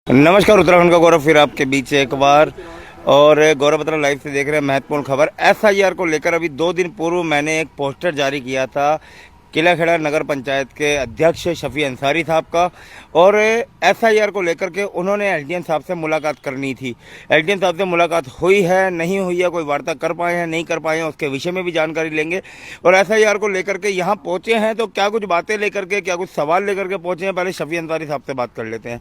नमस्कार, उत्तराखंड का गौरव फिर आपके बीच एक बार। और गौरव बत्रा लाइव से देख रहे हैं महत्वपूर्ण खबर। एसआईआर को लेकर अभी 2 दिन पूर्व मैंने एक पोस्टर जारी किया था किलाखेड़ा नगर पंचायत के अध्यक्ष शफी अंसारी साहब का, और एसआईआर को लेकर के उन्होंने एलडीएम साहब से मुलाकात करनी थी। एलडीएम साहब से मुलाकात हुई है, नहीं हुई है, कोई वार्ता कर पाए हैं, नहीं कर पाए हैं, उसके विषय में भी जानकारी लेंगे। और एसआईआर को लेकर के यहाँ पहुँचे हैं तो क्या कुछ बातें लेकर के, क्या कुछ सवाल लेकर के पहुँचे हैं, पहले शफी अंसारी साहब से बात कर लेते हैं।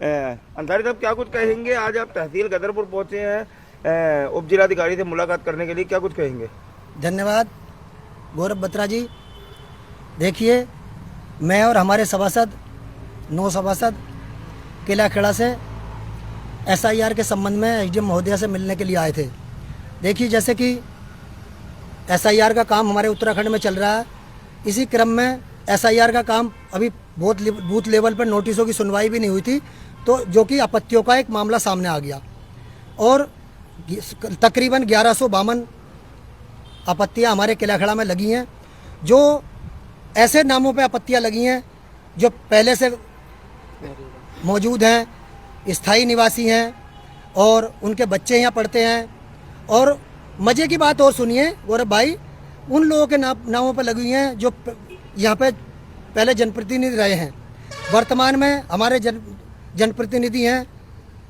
अंसारी साहब, क्या कुछ कहेंगे? आज आप तहसील गदरपुर पहुँचे हैं उप जिलाधिकारी से मुलाकात करने के लिए, क्या कुछ कहेंगे? धन्यवाद गौरव बत्रा जी। देखिए, मैं और हमारे सभासद 9 सभासद किलाखेड़ा से एसआईआर के संबंध में एसडीएम महोदया से मिलने के लिए आए थे। देखिए, जैसे कि एसआईआर का काम हमारे उत्तराखंड में चल रहा है, इसी क्रम में एसआईआर का काम अभी बूथ लेवल पर नोटिसों की सुनवाई भी नहीं हुई थी, तो जो कि आपत्तियों का एक मामला सामने आ गया और तकरीबन 1152 आपत्तियां हमारे किलाखेड़ा में लगी हैं। जो ऐसे नामों पे आपत्तियां लगी हैं जो पहले से मौजूद हैं, स्थायी निवासी हैं और उनके बच्चे यहाँ पढ़ते हैं। और मज़े की बात और सुनिए गौरव भाई, उन लोगों के नामों पर लगी हैं जो यहाँ पे पहले जनप्रतिनिधि रहे हैं। वर्तमान में हमारे जनप्रतिनिधि हैं,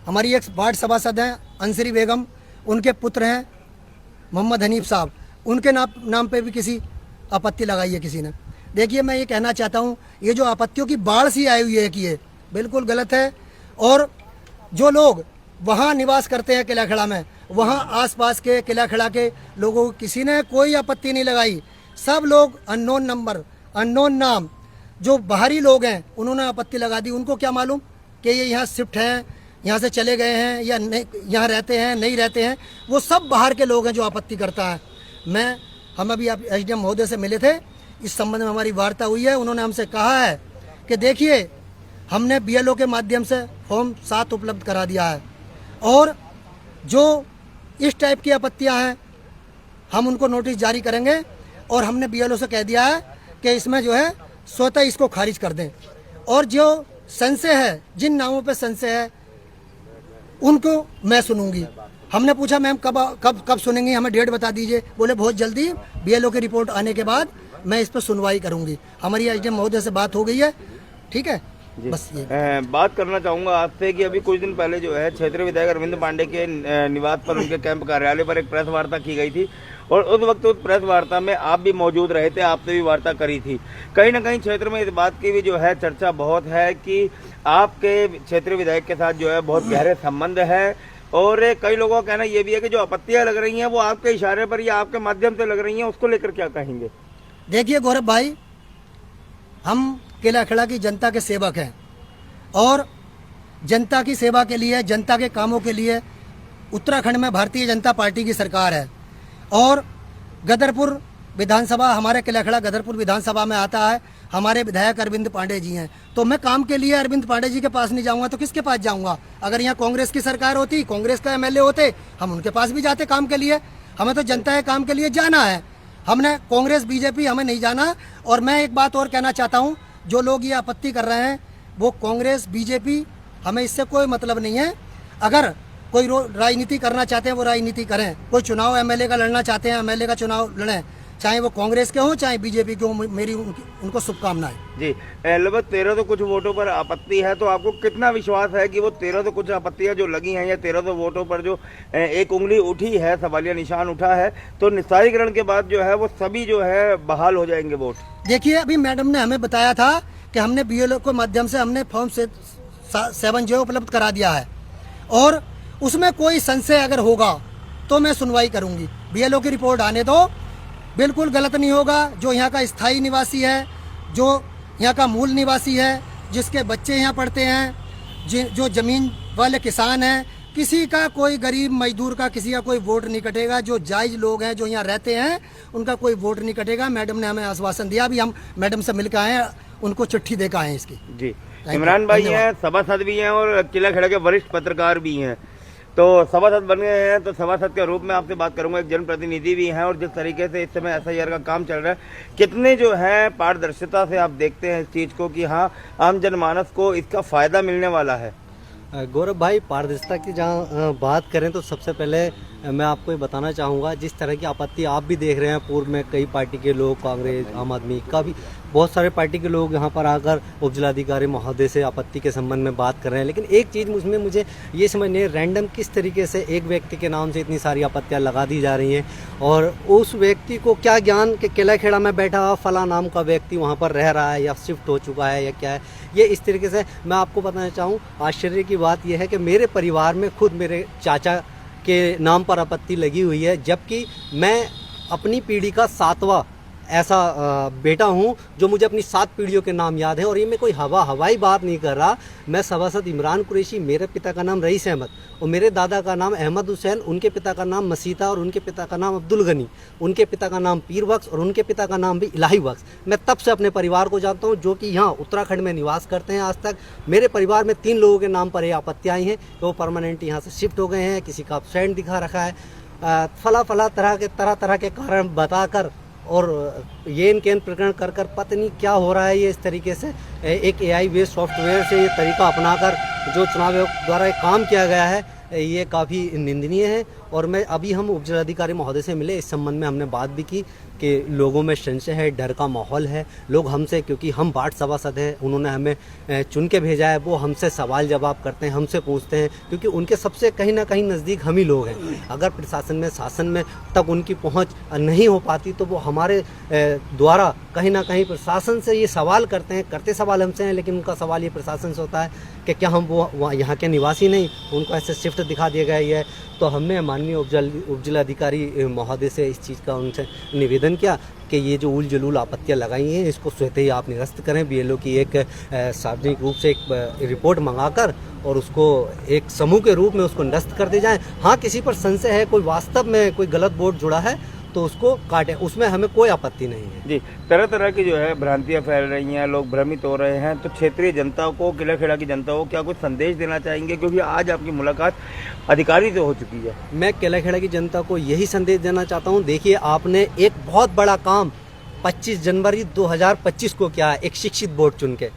हमारी एक वार्ड सभासद हैं अंसरी बेगम, उनके पुत्र हैं मोहम्मद हनीफ साहब, उनके नाम पे भी किसी आपत्ति लगाई है किसी ने। देखिए, मैं ये कहना चाहता हूँ, ये जो आपत्तियों की बाढ़ सी आई हुई है कि ये बिल्कुल गलत है। और जो लोग वहाँ निवास करते हैं किलाखेड़ा में, वहाँ आसपास के किलाखेड़ा के लोगों को किसी ने कोई आपत्ति नहीं लगाई। सब लोग अननोन नंबर, अननोन नाम, जो बाहरी लोग हैं, उन्होंने आपत्ति लगा दी। उनको क्या मालूम कि ये यहाँ शिफ्ट हैं, यहाँ से चले गए हैं या नहीं, यहाँ रहते हैं नहीं रहते हैं। वो सब बाहर के लोग हैं जो आपत्ति करता है। हम अभी आप एसडीएम महोदय से मिले थे, इस संबंध में हमारी वार्ता हुई है। उन्होंने हमसे कहा है कि देखिए, हमने बीएलओ के माध्यम से फॉर्म 7 उपलब्ध करा दिया है और जो इस टाइप की आपत्तियां हैं हम उनको नोटिस जारी करेंगे। और हमने बीएलओ से कह दिया है कि इसमें जो है स्वतः इसको खारिज कर दें। और जो संशय है, जिन नामों पर संशय है, उनको मैं सुनूंगी। हमने पूछा मैम कब सुनेंगी, हमें डेट बता दीजिए। बोले बहुत जल्दी बीएलओ की रिपोर्ट आने के बाद मैं इस पर सुनवाई करूंगी। हमारी एसडीएम महोदय से बात हो गई है, ठीक है। बस ये बात करना चाहूंगा आपसे कि अभी कुछ दिन पहले जो है क्षेत्रीय विधायक अरविंद पांडे के निवास पर, उनके कैंप कार्यालय पर एक प्रेस वार्ता की गई थी और उस वक्त उस प्रेस वार्ता में आप भी मौजूद रहे थे, आपसे भी वार्ता करी थी। कहीं ना कहीं क्षेत्र में इस बात की भी जो है चर्चा बहुत है कि आपके क्षेत्रीय विधायक के साथ जो है बहुत गहरे संबंध है। और कई लोगों का कहना यह भी है कि जो आपत्तियां लग रही हैं वो आपके इशारे पर या आपके माध्यम से लग रही हैं, उसको लेकर क्या कहेंगे? देखिए गौरव भाई, हम किलाखेड़ा की जनता के सेवक हैं और जनता की सेवा के लिए, जनता के कामों के लिए उत्तराखंड में भारतीय जनता पार्टी की सरकार है। और गदरपुर विधानसभा, हमारे किलाखेड़ा गदरपुर विधानसभा में आता है, हमारे विधायक अरविंद पांडे जी हैं। तो मैं काम के लिए अरविंद पांडे जी के पास नहीं जाऊंगा तो किसके पास जाऊंगा? अगर यहाँ कांग्रेस की सरकार होती, कांग्रेस का एमएलए होते, हम उनके पास भी जाते काम के लिए। हमें तो जनता के काम के लिए जाना है, हमने कांग्रेस बीजेपी हमें नहीं जाना। और मैं एक बात और कहना चाहता हूँ, जो लोग ये आपत्ति कर रहे हैं वो कांग्रेस बीजेपी, हमें इससे कोई मतलब नहीं है। अगर कोई राजनीति करना चाहते हैं वो राजनीति करें, कोई चुनाव एमएलए का लड़ना चाहते हैं एमएलए का चुनाव लड़ें, चाहे वो कांग्रेस के हों चाहे बीजेपी के हों। मेरी उनको शुभकामनाएं। जी, लगभग 13 तो कुछ वोटों पर आपत्ति है, तो आपको कितना विश्वास है कि वो 13 तो कुछ आपत्तियां जो लगी हैं या 13 वोटों पर जो एक उंगली उठी है, सवालिया निशान उठा है, तो निस्तारीकरण के बाद जो है वो सभी जो है बहाल हो जाएंगे वोट? देखिए, अभी मैडम ने हमें बताया था कि हमने बीएलओ के माध्यम से हमने फॉर्म 7J उपलब्ध करा दिया है और उसमें कोई संशय अगर होगा तो मैं सुनवाई करूंगी। बीएलओ की रिपोर्ट आने दो, बिल्कुल गलत नहीं होगा। जो यहाँ का स्थायी निवासी है, जो यहाँ का मूल निवासी है, जिसके बच्चे यहाँ पढ़ते हैं, जो जमीन वाले किसान हैं, किसी का कोई गरीब मजदूर का किसी का कोई वोट नहीं कटेगा। जो जायज लोग हैं जो यहाँ रहते हैं उनका कोई वोट नहीं कटेगा। मैडम ने हमें आश्वासन दिया, अभी हम मैडम से मिलकर आए हैं, उनको चिट्ठी देकर आए हैं इसकी। जी, इमरान भाई हैं, सभासद भी हैं और किलाखेड़ा के वरिष्ठ पत्रकार भी हैं, तो सभासद बन गए हैं, तो सभासद के रूप में आपसे बात करूंगा। एक जनप्रतिनिधि भी हैं और जिस तरीके से इस समय एसआईआर का काम चल रहा है, कितने जो है पारदर्शिता से आप देखते हैं इस चीज़ को कि हाँ आम जनमानस को इसका फ़ायदा मिलने वाला है? गौरव भाई, पारदर्शिता की जहाँ बात करें तो सबसे पहले मैं आपको ये बताना चाहूँगा, जिस तरह की आपत्ति आप भी देख रहे हैं, पूर्व में कई पार्टी के लोग, कांग्रेस, आम आदमी का भी बहुत सारे पार्टी के लोग यहाँ पर आकर उपजिलाधिकारी महोदय से आपत्ति के संबंध में बात कर रहे हैं। लेकिन एक चीज़ मुझमें मुझे ये समझ नहीं, रैंडम किस तरीके से एक व्यक्ति के नाम से इतनी सारी आपत्तियाँ लगा दी जा रही हैं, और उस व्यक्ति को क्या ज्ञान कि किलाखेड़ा में बैठा फला नाम का व्यक्ति वहाँ पर रह रहा है या शिफ्ट हो चुका है या क्या है। ये इस तरीके से मैं आपको बताना चाहूँ, आश्चर्य की बात यह है कि मेरे परिवार में खुद मेरे चाचा के नाम पर आपत्ति लगी हुई है, जबकि मैं अपनी पीढ़ी का 7वां ऐसा बेटा हूं जो मुझे अपनी 7 पीढ़ियों के नाम याद है। और ये मैं कोई हवाई बात नहीं कर रहा। मैं सभासद इमरान कुरैशी, मेरे पिता का नाम रईस अहमद और मेरे दादा का नाम अहमद हुसैन, उनके पिता का नाम मसीता और उनके पिता का नाम अब्दुल गनी, उनके पिता का नाम पीर बख्श और उनके पिता का नाम भी इलाही बख्श। मैं तब से अपने परिवार को जानता हूँ जो कि यहाँ उत्तराखंड में निवास करते हैं। आज तक मेरे परिवार में 3 लोगों के नाम पर ये आपत्ति आई हैं कि वो परमानेंट यहाँ से शिफ्ट हो गए हैं, किसी का एब्सेंट दिखा रखा है, फला तरह के कारण बताकर और ये इनके प्रकरण कर पता नहीं क्या हो रहा है। ये इस तरीके से एक AI बेस्ड सॉफ्टवेयर से ये तरीका अपनाकर जो चुनाव आयोग द्वारा एक काम किया गया है, ये काफ़ी निंदनीय है। और मैं अभी हम उपजिलाधिकारी महोदय से मिले, इस संबंध में हमने बात भी की कि लोगों में संशय है, डर का माहौल है। लोग हमसे, क्योंकि हम वार्ड सभासद हैं, उन्होंने हमें चुन के भेजा है, वो हमसे सवाल जवाब करते हैं, हमसे पूछते हैं, क्योंकि उनके सबसे कहीं ना कहीं नज़दीक हम ही लोग हैं। अगर प्रशासन में, शासन में तक उनकी पहुंच नहीं हो पाती तो वो हमारे द्वारा कहीं ना कहीं प्रशासन से ये सवाल करते सवाल हमसे हैं, लेकिन उनका सवाल ये प्रशासन से होता है कि क्या हम वो यहाँ के निवासी नहीं, उनको ऐसे शिफ्ट दिखा दिया गया है। तो हमने माननीय उपजिलाधिकारी महोदय से इस चीज़ का उनसे निवेदन किया कि ये जो उल जलूल आपत्तियाँ लगाई हैं, इसको स्वतः ही आप निरस्त करें। BLO की एक सार्वजनिक रूप से एक रिपोर्ट मंगाकर और उसको एक समूह के रूप में उसको निरस्त कर दी जाए। हाँ, किसी पर संशय है, कोई वास्तव में कोई गलत वोट जुड़ा है तो उसको काटें, उसमें हमें कोई आपत्ति नहीं है। जी, तरह तरह की जो है भ्रांतियां फैल रही हैं, लोग भ्रमित हो रहे हैं, तो क्षेत्रीय जनता को, किलाखेड़ा की जनता को क्या कुछ संदेश देना चाहेंगे, क्योंकि आज आपकी मुलाकात अधिकारी से हो चुकी है? मैं किलाखेड़ा की जनता को यही संदेश देना चाहता हूँ। देखिए, आपने एक बहुत बड़ा काम 25 जनवरी 2025 को किया है, एक शिक्षित बोर्ड चुन के,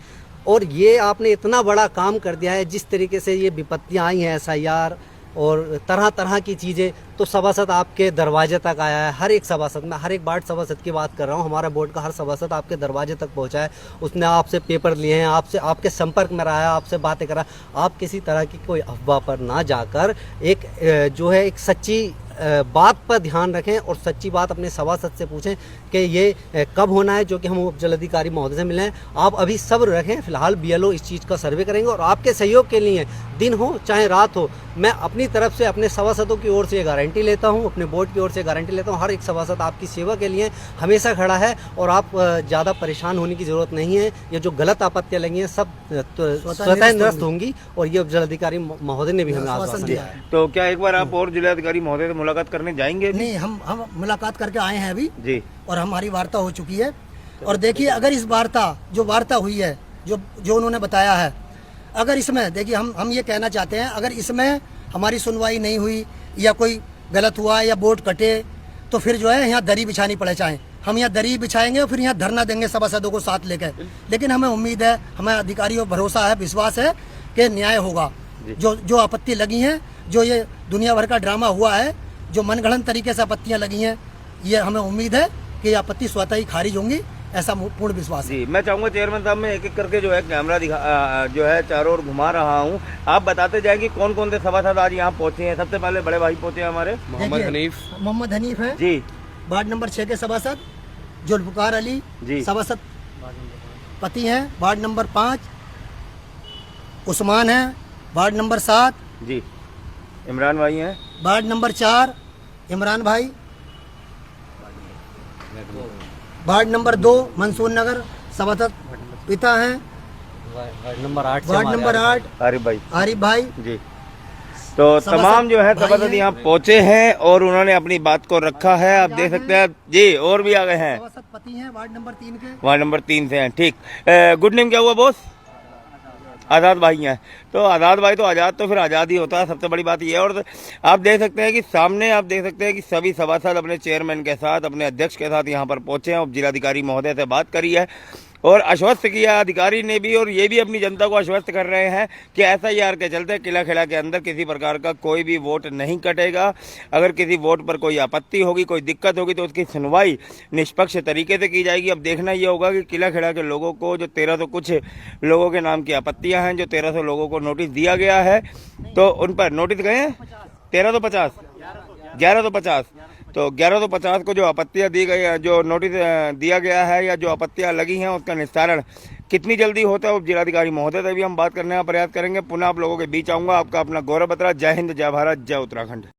और ये आपने इतना बड़ा काम कर दिया है। जिस तरीके से ये विपत्तियाँ आई हैं, SIR और तरह तरह की चीज़ें, तो सभासद आपके दरवाजे तक आया है। हर एक सभासद, मैं हर एक वार्ड सभासद की बात कर रहा हूँ, हमारा बोर्ड का हर सभासद आपके दरवाजे तक पहुँचा है। उसने आपसे पेपर लिए हैं, आपके संपर्क में रहा है, आपसे बातें करा। आप किसी तरह की कोई अफवाह पर ना जाकर एक जो है एक सच्ची बात पर ध्यान रखें और सच्ची बात अपने सभासद से पूछें कि ये कब होना है, जो कि हम उपजिलाधिकारी महोदय से मिले हैं। आप अभी सब्र रखें, फिलहाल BLO इस चीज़ का सर्वे करेंगे और आपके सहयोग के लिए, दिन हो चाहे रात हो, मैं अपनी तरफ से अपने सभासदों की ओर से गारंटी लेता हूं, अपने बोर्ड की ओर से गारंटी लेता हूं। हर एक सभासद आपकी सेवा के लिए हमेशा खड़ा है और आप ज़्यादा परेशान होने की ज़रूरत नहीं है। ये जो गलत आपत्तियाँ लगी हैं सब स्वतः निरस्त होंगी और ये उपजिलाधिकारी महोदय ने भी हमें आश्वासन दिया है। तो क्या एक बार आप और जिलाधिकारी महोदय से मुलाकात करने जाएंगे? नहीं, हम मुलाकात करके आए हैं अभी जी, और हमारी वार्ता हो चुकी है। और देखिए, अगर इस वार्ता हुई है, जो उन्होंने बताया है, अगर इसमें, देखिए, हम ये कहना चाहते हैं, अगर इसमें हमारी सुनवाई नहीं हुई या कोई गलत हुआ या वोट कटे, तो फिर जो है यहाँ दरी बिछानी पड़े, चाहे हम यहाँ दरी बिछाएंगे और फिर यहाँ धरना देंगे सभासदों को साथ लेकर। लेकिन हमें उम्मीद है, हमें अधिकारियों पर भरोसा है, विश्वास है कि न्याय होगा। जो आपत्ति लगी हैं, जो ये दुनिया भर का ड्रामा हुआ है, जो मनगढ़ंत तरीके से आपत्तियाँ लगी हैं, ये हमें उम्मीद है कि ये आपत्ति स्वतः ही खारिज होंगी, ऐसा पूर्ण विश्वास है। जी, मैं चाहूँगा चेयरमैन साहब, मैं एक एक करके जो है कैमरा जो है चारों ओर घुमा रहा हूँ, आप बताते जाएंगे कौन कौन से सभासद आज यहाँ पहुँचे हैं। सबसे पहले बड़े भाई पहुँचे हैं हमारे, मोहम्मद हनीफ है जी, वार्ड नंबर 6 के सभासद। जुल्फकार अली जी, सभासद पति हैं, वार्ड नंबर 5। उस्मान है, वार्ड नंबर 7 जी। इमरान भाई हैं, वार्ड नंबर 4 इमरान भाई। वार्ड नंबर 2 मंसूर नगर सभासद पिता हैं। वार्ड नंबर 8 आरिफ भाई जी। तो तमाम जो है सभासद यहाँ पहुँचे हैं और उन्होंने अपनी बात को रखा है। आप देख सकते हैं जी, और भी आ गए हैं। सभासद पति हैं वार्ड नंबर 3 के। वार्ड नंबर 3 से हैं, ठीक। गुड नेम क्या हुआ बॉस? आज़ाद भाई हैं। तो आज़ाद भाई तो आज़ाद, तो फिर आज़ाद ही होता है, सबसे बड़ी बात ये है। और आप देख सकते हैं कि सामने आप देख सकते हैं कि सभी सभासद अपने चेयरमैन के साथ, अपने अध्यक्ष के साथ यहाँ पर पहुँचे हैं। उपजिलाधिकारी महोदय से बात करी है और आश्वस्त किया अधिकारी ने भी, और ये भी अपनी जनता को आश्वस्त कर रहे हैं कि SIR के चलते किला खेड़ा के अंदर किसी प्रकार का कोई भी वोट नहीं कटेगा। अगर किसी वोट पर कोई आपत्ति होगी, कोई दिक्कत होगी तो उसकी सुनवाई निष्पक्ष तरीके से की जाएगी। अब देखना ये होगा कि किला खेड़ा के लोगों को जो 1300 कुछ लोगों के नाम की आपत्तियां हैं, जो 1300 लोगों को नोटिस दिया गया है, तो उन पर नोटिस गए हैं 1150 तो 1150 को जो आपत्तियां दी गई है, जो नोटिस दिया गया है या जो आपत्तियां लगी हैं, उसका निस्तारण कितनी जल्दी होता है वो जिलाधिकारी महोदय से भी हम बात करने का प्रयास करेंगे। पुनः आप लोगों के बीच आऊंगा। आपका अपना गौरव बत्रा। जय हिंद, जय भारत, जय उत्तराखंड।